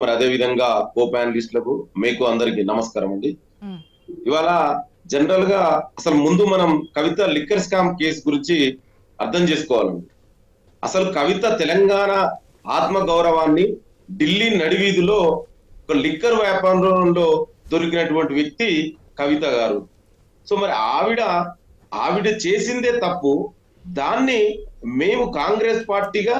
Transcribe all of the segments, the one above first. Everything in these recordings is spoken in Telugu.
మరి అదే విధంగా కో ప్యానలిస్టులకు మీకు అందరికి నమస్కారం అండి. ఇవాళ జనరల్ గా అసలు ముందు మనం కవిత లిక్కర్ స్కామ్ కేసు గురించి అర్థం చేసుకోవాలండి. అసలు కవిత తెలంగాణ ఆత్మ గౌరవాన్ని ఢిల్లీ నడివీధిలో ఒక లిక్కర్ వ్యాపారంలో దొరికినటువంటి వ్యక్తి కవిత గారు. సో మరి ఆవిడ చేసిందే తప్పు. దాన్ని మేము కాంగ్రెస్ పార్టీగా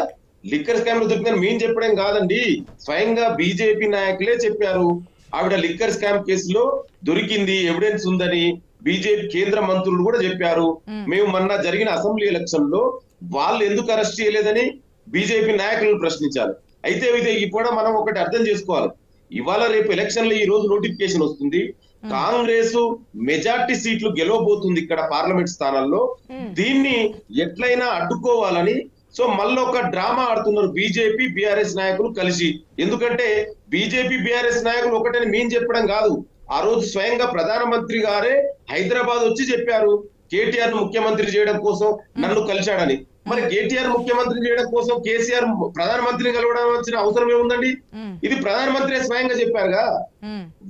లిక్కర్ స్కామ్ లో దొరికిందని మేము చెప్పడం కాదండి, స్వయంగా బీజేపీ నాయకులే చెప్పారు. ఆవిడ లిక్కర్ స్కామ్ కేసులో దొరికింది, ఎవిడెన్స్ ఉందని బీజేపీ కేంద్ర మంత్రులు కూడా చెప్పారు. మేము మొన్న జరిగిన అసెంబ్లీ ఎలక్షన్ లో వాళ్ళు ఎందుకు అరెస్ట్ చేయలేదని బీజేపీ నాయకులను ప్రశ్నించారు. అయితే ఇది కూడా మనం ఒకటి అర్థం చేసుకోవాలి. ఇవాళ రేపు ఎలక్షన్ లో ఈ రోజు నోటిఫికేషన్ వస్తుంది. కాంగ్రెస్ మెజార్టీ సీట్లు గెలవబోతుంది ఇక్కడ పార్లమెంట్ స్థానాల్లో. దీన్ని ఎట్లయినా అడ్డుకోవాలని సో మళ్ళీ ఒక డ్రామా ఆడుతున్నారు బీజేపీ బీఆర్ఎస్ నాయకులు కలిసి. ఎందుకంటే బీజేపీ బీఆర్ఎస్ నాయకులు ఒకటని మేము చెప్పడం కాదు, ఆ రోజు స్వయంగా ప్రధానమంత్రి గారే హైదరాబాద్ వచ్చి చెప్పారు కేటీఆర్ ముఖ్యమంత్రి చేయడం కోసం నన్ను కలిశాడని. మరి కేటీఆర్ ముఖ్యమంత్రి చేయడం కోసం కేసీఆర్ ప్రధానమంత్రిని కలవడం వచ్చిన అవసరం ఏముందండి? ఇది ప్రధానమంత్రి స్వయంగా చెప్పారుగా.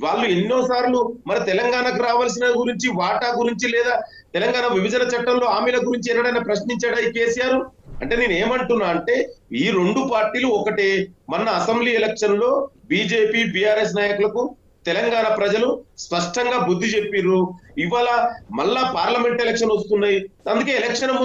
వాళ్ళు ఎన్నో సార్లు మరి తెలంగాణకు రావాల్సిన గురించి, వాటా గురించి, లేదా తెలంగాణ విభజన చట్టంలో హామీల గురించి ఎన్నడైనా ప్రశ్నించాడా ఈ కేసీఆర్? అంటే నేను ఏమంటున్నా అంటే ఈ రెండు పార్టీలు ఒకటే. మొన్న అసెంబ్లీ ఎలక్షన్ లో బీజేపీ బీఆర్ఎస్ నాయకులకు తెలంగాణ ప్రజలు స్పష్టంగా బుద్ధి చెప్పిర్రు. ఇవాళ మళ్ళా పార్లమెంట్ ఎలక్షన్ వస్తున్నాయి. అందుకే ఎలక్షన్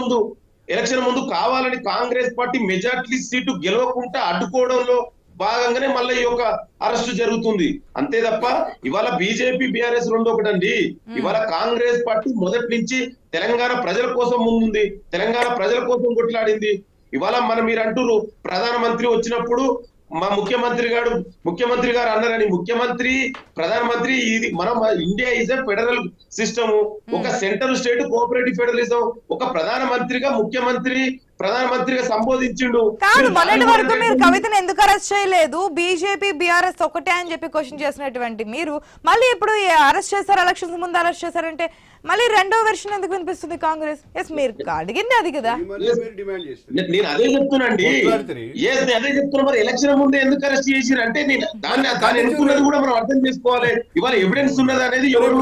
ముందు కావాలని కాంగ్రెస్ పార్టీ మెజార్టీ సీటు గెలవకుండా అడ్డుకోవడంలో భాగంగానే మళ్ళీ ఈ యొక్క అరెస్ట్ జరుగుతుంది. అంతే తప్ప ఇవాళ బీజేపీ బీఆర్ఎస్ రెండు ఒకటండి. ఇవాళ కాంగ్రెస్ పార్టీ మొదటి నుంచి తెలంగాణ ప్రజల కోసం ముందుంది, తెలంగాణ ప్రజల కోసం కొట్లాడింది. ఇవాళ మీరు అంటున్నారు ప్రధానమంత్రి వచ్చినప్పుడు మా ముఖ్యమంత్రి గారు అన్నారని. ప్రధానమంత్రి ఇది మనం India is a federal system, ఒక సెంట్రల్ స్టేట్ కోఆపరేటివ్ ఫెడరలిజం. ఒక ప్రధానమంత్రిగా సంబోధించిండు. కాదు, మొన్నటి వరకు మీరు కవితను ఎందుకు అరెస్ట్ చేయలేదు, బీజేపీ బీఆర్ఎస్ ఒకటే అని చెప్పి క్వశ్చన్ చేసినటువంటి మీరు మళ్ళీ ఇప్పుడు అరెస్ట్ చేశారు, ఎలక్షన్స్ ముందు అరెస్ట్ చేశారంటే మళ్ళీ రెండో వెర్షన్ ఎందుకు వినిపిస్తుంది కాంగ్రెస్? ఎస్, మీరు అడిగింది అది కదా. నేను అదే చెప్తున్నాండి, అదే చెప్తున్నా. మరి ఎలక్షన్ ముందే ఎందుకు అరెస్ట్ చేసిరు అంటే దాన్ని ఎన్నుకున్నది కూడా మనం అర్థం చేసుకోవాలి. ఇవాళ ఎవిడెన్స్ ఉన్నది అనేది ఎవరు?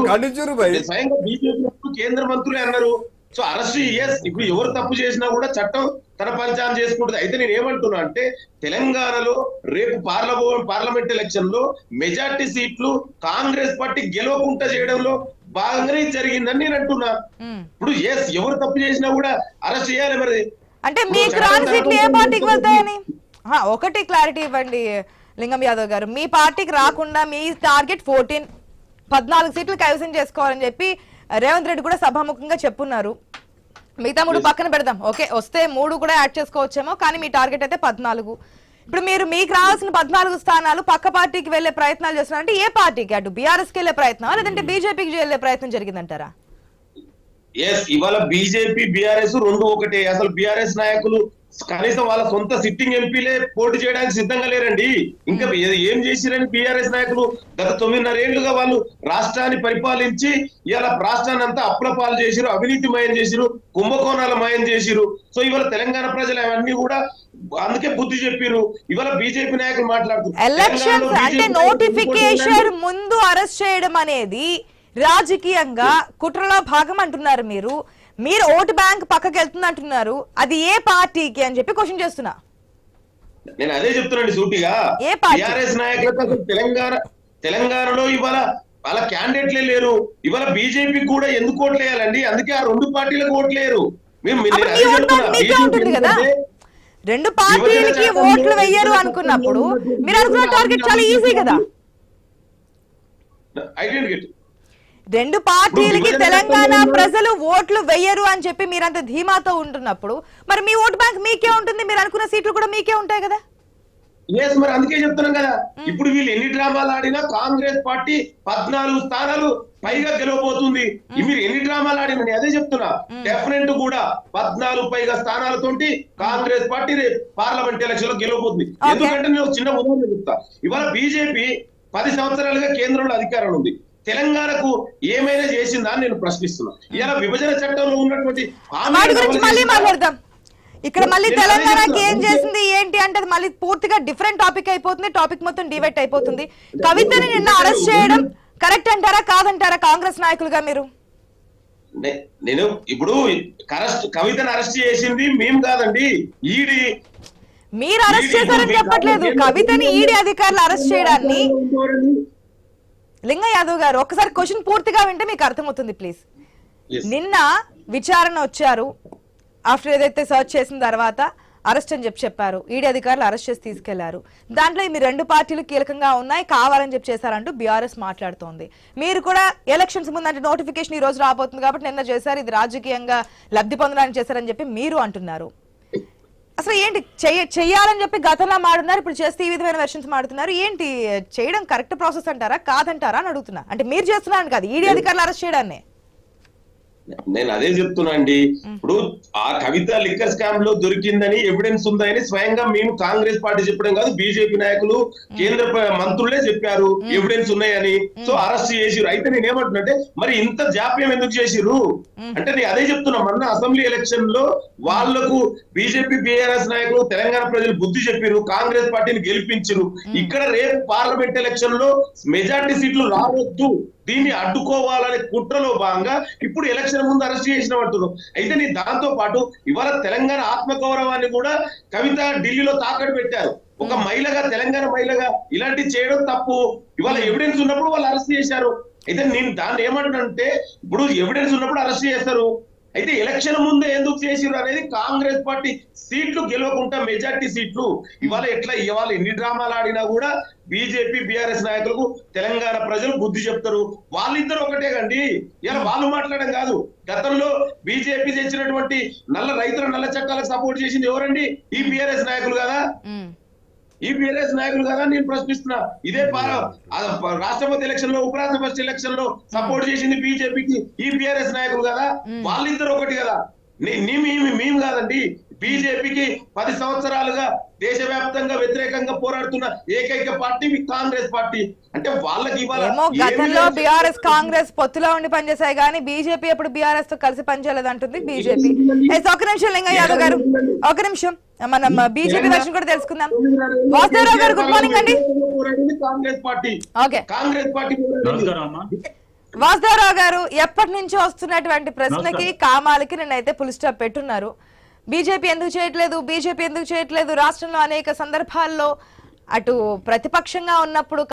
స్వయంగా బీజేపీ కేంద్ర మంత్రులే అన్నారు. సో అరెస్ట్ ఇప్పుడు ఎవరు తప్పు చేసినా కూడా చట్టం తన పంచాన్ని చేసుకుంటుంది. అయితే నేను ఏమంటున్నా అంటే తెలంగాణలో రేపు పార్లమెంట్ ఎలక్షన్ లో మెజార్టీ సీట్లు కాంగ్రెస్ పార్టీ గెలవకుండా చేయడంలో భాగంగానే జరిగిందని నేను అంటున్నా. ఇప్పుడు ఎవరు తప్పు చేసినా కూడా అరెస్ట్ చేయాలి. మరి అంటే మీకు రాని సీట్లు ఏ పార్టీకి వెళ్తాయని ఒకటి క్లారిటీ ఇవ్వండి లింగం యాదవ్ గారు. మీ పార్టీకి రాకుండా మీ టార్గెట్ 14 సీట్లు కైవసం చేసుకోవాలని చెప్పి రేవంత్ రెడ్డి కూడా సభాముఖంగా చెప్పున్నారు. మిగతా 3 పక్కన పెడదాం, ఓకే, వస్తే 3 కూడా యాడ్ చేసుకోవచ్చేమో, కానీ మీ టార్గెట్ అయితే 14. ఇప్పుడు మీకు రావాల్సిన 14 స్థానాలు పక్క పార్టీకి వెళ్లే ప్రయత్నాలు చేస్తున్నారంటే ఏ పార్టీకి? అటు బీఆర్ఎస్ కి వెళ్లే ప్రయత్నం లేదంటే బీజేపీకి వెళ్లే ప్రయత్నం జరిగిందంటారా? ఇవాళ బీజేపీ బీఆర్ఎస్ రెండు ఒకటే. అసలు బీఆర్ఎస్ నాయకులు కనీసం వాళ్ళ సొంత సిట్టింగ్ ఎంపీలే పోటీ చేయడానికి సిద్ధంగా లేరండి. ఇంకా ఏం చేసిరని బీఆర్ఎస్ నాయకులు గత 9.5 ఏళ్లుగా వాళ్ళు రాష్ట్రాన్ని పరిపాలించి ఇవాళ రాష్ట్రాన్ని అంతా అప్రపాలు చేసిరు, అవినీతి మయం చేసిరు, కుంభకోణాల మయం చేసిరు. సో ఇవాళ తెలంగాణ ప్రజలు అవన్నీ కూడా అందుకే బుద్ధి చెప్పిరు. ఇవాళ బీజేపీ నాయకులు మాట్లాడుతున్నారు ఎలక్షన్స్ అంటే నోటిఫికేషన్ ముందు అరెస్ట్ చేయడం అనేది రాజకీయంగా కుట్రలో భాగం అంటున్నారు మీరు ఓటు బ్యాంక్ పక్కకి వెళ్తుంది అంటున్నారు. అది ఏ పార్టీకి అని చెప్పి క్వశ్చన్ చేస్తున్నా. నేను అదే చెప్తున్నాండి సూటిగా. టిఆర్ఎస్ నాయకులకు తెలంగాణలో ఇవాళ వాళ్ళ క్యాండిడేట్లే లేరు. ఇవాళ బీజేపీ కూడా ఎందుకు ఓట్లు వేయాలండి? అందుకే ఆ రెండు పార్టీలకు ఓట్లు లేరు. కదా, రెండు పార్టీలకి ఓట్లు వెయ్యరు అనుకున్నప్పుడు మీరు అనుకున్న టార్గెట్ చాలా ఈజీ కదా. రెండు పార్టీలకి తెలంగాణ ప్రజలు ఓట్లు వెయ్యరు అని చెప్పి మీరంత ధీమాతో ఉంటున్నప్పుడు మరి మీ ఓటు బ్యాంక్ మీకే ఉంటుంది, మీరు అనుకున్న సీట్లు కూడా మీకే ఉంటాయి కదా. మరి అందుకే చెప్తున్నాం కదా, ఇప్పుడు వీళ్ళు ఎన్ని డ్రామాలు ఆడినా కాంగ్రెస్ పార్టీ 14 స్థానాలు పైగా గెలవబోతుంది. మీరు ఎన్ని డ్రామాలు ఆడినా అదే చెప్తున్నా, డెఫినెట్ కూడా 14 పైగా స్థానాలతోటి కాంగ్రెస్ పార్టీ పార్లమెంట్ ఎలక్షన్ లో గెలవబోతుంది. ఎందుకంటే నేను చిన్న ఉదాహరణ చెప్తా. ఇవాళ బీజేపీ 10 సంవత్సరాలుగా కేంద్రంలో అధికారం ఉంది. తెలంగాణకు ఏమైనా చేసిందా అని నేను ప్రశ్నిస్తున్నా. ఇలా విభజన చట్టంలో ఉన్నటువంటి మాట్లాడదాం. ఇక్కడ మళ్ళీ తెలంగాణకి ఏం చేసింది ఏంటి అంటే అది మళ్ళీ పూర్తిగా డిఫరెంట్ టాపిక్ అయిపోతుంది, టాపిక్ మొత్తం డివైట్ అయిపోతుంది. కవితని నిన్న అరెస్ట్ చేయడం కరెక్ట్ అంటారా కాదంటారా కాంగ్రెస్ నాయకులుగా మీరు? నేను ఇప్పుడు కవితను అరెస్ట్ చేసింది మేము కాదండి, ఈడీ. మీరు అరెస్ట్ చేశారని చెప్పట్లేదు, కవితని ఈడీ అధికారులు అరెస్ట్ చేయడాన్ని. లింగ యాదవ్ గారు ఒకసారి క్వశ్చన్ పూర్తిగా వింటే మీకు అర్థమవుతుంది ప్లీజ్. నిన్న విచారణ వచ్చారు, ఆఫ్టర్ ఏదైతే సర్చ్ చేసిన తర్వాత అరెస్ట్ అని చెప్పారు, ఈడీ అధికారులు అరెస్ట్ చేసి తీసుకెళ్లారు. దాంట్లో మీ రెండు పార్టీలు కీలకంగా ఉన్నాయి, కావాలని చేశారంటూ బీఆర్ఎస్ మాట్లాడుతోంది. మీరు కూడా ఎలక్షన్స్ ముందు అంటే నోటిఫికేషన్ ఈ రోజు రాబోతుంది కాబట్టి నిన్న చేశారు, ఇది రాజకీయంగా లబ్ధి పొందడానికి చేశారని చెప్పి మీరు అంటున్నారు. అసలు ఏంటి చెయ్యాలని చెప్పి గతంలో మాడుతున్నారు, ఇప్పుడు చేస్తే ఈ విధమైన వెర్షన్స్ మాడుతున్నారు. ఏంటి చేయడం కరెక్ట్ ప్రాసెస్ అంటారా కాదంటారా అని అడుగుతున్నా. అంటే మీరు చేస్తున్నారని కాదు, ఈడీ అధికారులు అరెస్ట్ చేయడాన్ని. నేను అదే చెప్తున్నా అండి. ఇప్పుడు ఆ కవిత లిక్కర్ స్కామ్ లో దొరికిందని ఎవిడెన్స్ ఉందని స్వయంగా మేము కాంగ్రెస్ పార్టీ చెప్పడం కాదు, బీజేపీ నాయకులు కేంద్ర మంత్రులే చెప్పారు ఎవిడెన్స్ ఉన్నాయని. సో అరెస్ట్ చేసిరు. అయితే నేను ఏమంటున్నాంటే మరి ఇంత జాప్యం ఎందుకు చేసిరు అంటే నేను అదే చెప్తున్నా. మొన్న అసెంబ్లీ ఎలక్షన్ లో వాళ్లకు బీజేపీ బీఆర్ఎస్ నాయకులు తెలంగాణ ప్రజలు బుద్ధి చెప్పారు, కాంగ్రెస్ పార్టీని గెలిపించారు. ఇక్కడ రేపు పార్లమెంట్ ఎలక్షన్ లో మెజార్టీ సీట్లు రావద్దు, దీన్ని అడ్డుకోవాలనే కుట్రలో భాగంగా ఇప్పుడు ఎలక్షన్ ముందు అరెస్ట్ చేసిన అంటున్నారు. అయితే నీ దాంతో పాటు ఇవాళ తెలంగాణ ఆత్మగౌరవాన్ని కూడా కవిత ఢిల్లీలో తాకట్టు పెట్టారు. ఒక మహిళగా, తెలంగాణ మహిళగా ఇలాంటి చేయడం తప్పు. ఇవాళ ఎవిడెన్స్ ఉన్నప్పుడు వాళ్ళు అరెస్ట్ చేశారు. అయితే నేను దాన్ని ఏమంటానంటే ఇప్పుడు ఎవిడెన్స్ ఉన్నప్పుడు అరెస్ట్ చేస్తారు, అయితే ఎలక్షన్ ముందే ఎందుకు చేసిరు అనేది కాంగ్రెస్ పార్టీ సీట్లు గెలవకుండా మెజార్టీ సీట్లు ఇవాళ ఎన్ని డ్రామాలు ఆడినా కూడా బీజేపీ బీఆర్ఎస్ నాయకులకు తెలంగాణ ప్రజలు బుద్ధి చెప్తారు. వాళ్ళిద్దరు ఒకటే కండి. ఇలా వాళ్ళు మాట్లాడడం కాదు. గతంలో బీజేపీ తెచ్చినటువంటి రైతుల నల్ల చట్టాలకు సపోర్ట్ చేసింది ఎవరండి? ఈ బీఆర్ఎస్ నాయకులు కదా, ఈ బీఆర్ఎస్ నాయకులు కదా నేను ప్రశ్నిస్తున్నా. ఇదే రాష్ట్రపతి ఎలక్షన్ లో, ఉపరాష్ట్రపతి ఎలక్షన్ లో సపోర్ట్ చేసింది బీజేపీకి ఈ బీఆర్ఎస్ నాయకులు కదా. వాళ్ళిద్దరు ఒకటి కదా, మేము కాదండి. బీజేపీకి 10 సంవత్సరాలుగా దేశవ్యాప్తంగా వ్యతిరేకంగా పోరాడుతున్న ఏకైక పార్టీ కాంగ్రెస్ పార్టీ. అంటే వాళ్ళకి గతంలో బీఆర్ఎస్ కాంగ్రెస్ పొత్తులో ఉండి పనిచేశాయి కానీ బీజేపీ ఎప్పుడు బీఆర్ఎస్ తో కలిసి పనిచేయలేదు అంటుంది బీజేపీ. ఒక నిమిషం లింగ యాదవ్ గారు, ఒక నిమిషం మనం బీజేపీ వర్షన్ కూడా తెలుసుకుందాం. వాసుదేవరావు గారు గుడ్ మార్నింగ్ అండి. కాంగ్రెస్ పార్టీ వాసుదేవరావు గారు ఎప్పటి నుంచో వస్తున్నటువంటి ప్రశ్నకి కామాలకి నిన్నైతే ఫుల్ స్టాప్ పెట్టున్నారు. బీజేపీ ఎందుకు చేయట్లేదు, రాష్ట్రంలో అనేక సందర్భాల్లో అటు ప్రతిపక్షంగా ఉన్నప్పుడు